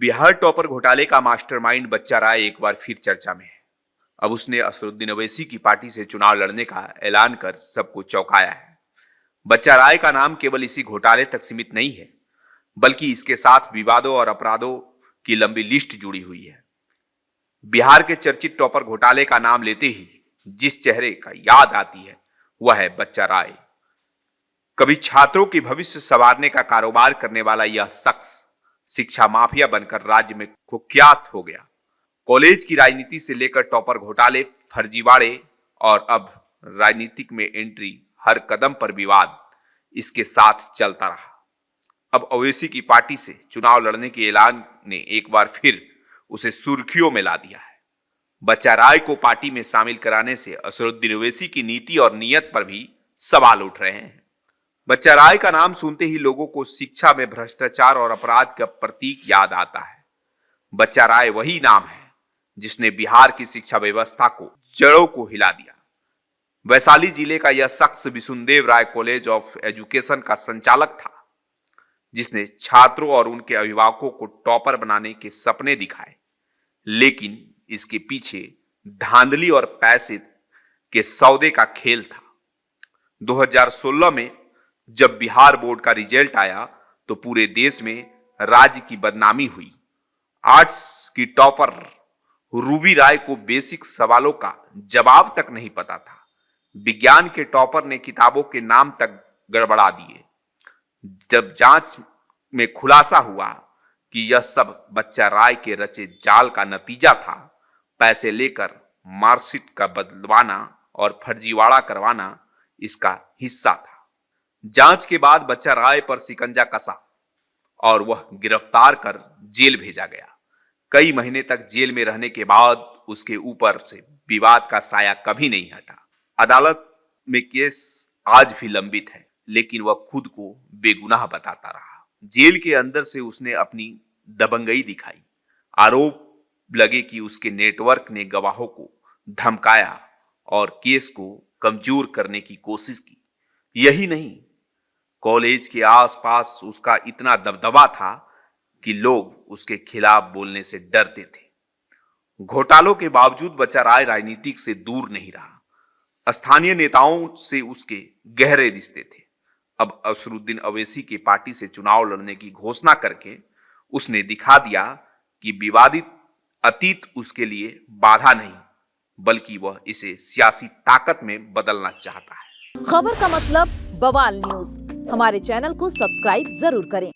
Bihar topper घोटाले का mastermind बच्चा राय एक बार फिर चर्चा में है। अब उसने असदुद्दीन ओवैसी की पार्टी से चुनाव लड़ने का ऐलान कर सबको चौंकाया है। बच्चा राय का नाम केवल इसी घोटाले तक सीमित नहीं है, बल्कि इसके साथ विवादों और अपराधों की लंबी लिस्ट जुड़ी हुई है। बिहार के चर्चित टॉपर घोटाले का नाम लेते ही जिस चेहरे का याद आती है वह है बच्चा राय। कभी छात्रों की भविष्य संवारने का कारोबार करने वाला यह शख्स शिक्षा माफिया बनकर राज्य में कुख्यात हो गया। कॉलेज की राजनीति से लेकर टॉपर घोटाले, फर्जीवाड़े और अब राजनीतिक में एंट्री, हर कदम पर विवाद इसके साथ चलता रहा। अब ओवैसी की पार्टी से चुनाव लड़ने के ऐलान ने एक बार फिर उसे सुर्खियों में ला दिया है। बच्चा राय को पार्टी में शामिल कराने से असदुद्दीन ओवैसी की नीति और नीयत पर भी सवाल उठ रहे हैं। बच्चा राय का नाम सुनते ही लोगों को शिक्षा में भ्रष्टाचार और अपराध का प्रतीक याद आता है। बच्चा राय वही नाम है जिसने बिहार की शिक्षा व्यवस्था को जड़ों को हिला दिया। वैशाली जिले का यह शख्स विशुनदेव राय कॉलेज ऑफ एजुकेशन का संचालक था, जिसने छात्रों और उनके अभिभावकों को टॉपर बनाने के सपने दिखाए। लेकिन इसके पीछे धांधली और पैसे के सौदे का खेल था। 2016 में जब बिहार बोर्ड का रिजल्ट आया तो पूरे देश में राज्य की बदनामी हुई। आर्ट्स की टॉपर रूबी राय को बेसिक सवालों का जवाब तक नहीं पता था। विज्ञान के टॉपर ने किताबों के नाम तक गड़बड़ा दिए। जब जांच में खुलासा हुआ कि यह सब बच्चा राय के रचे जाल का नतीजा था, पैसे लेकर मार्कशीट का बदलवाना और फर्जीवाड़ा करवाना इसका हिस्सा था। जांच के बाद बच्चा राय पर शिकंजा कसा और वह गिरफ्तार कर जेल भेजा गया। कई महीने तक जेल में रहने के बाद उसके ऊपर से विवाद का साया कभी नहीं हटा। अदालत में केस आज भी लंबित है, लेकिन वह खुद को बेगुनाह बताता रहा। जेल के अंदर से उसने अपनी दबंगई दिखाई। आरोप लगे कि उसके नेटवर्क ने गवाहों को धमकाया और केस को कमजोर करने की कोशिश की। यही नहीं, कॉलेज के आसपास उसका इतना दबदबा था कि लोग उसके खिलाफ बोलने से डरते थे। घोटालों के बावजूद बच्चा राय राजनीतिक से दूर नहीं रहा। स्थानीय नेताओं से उसके गहरे रिश्ते थे। अब असदुद्दीन ओवैसी की पार्टी से चुनाव लड़ने की घोषणा करके उसने दिखा दिया कि विवादित अतीत उसके लिए बाधा नहीं, बल्कि वह इसे सियासी ताकत में बदलना चाहता है। खबर का मतलब बवाल न्यूज। हमारे चैनल को सब्सक्राइब जरूर करें।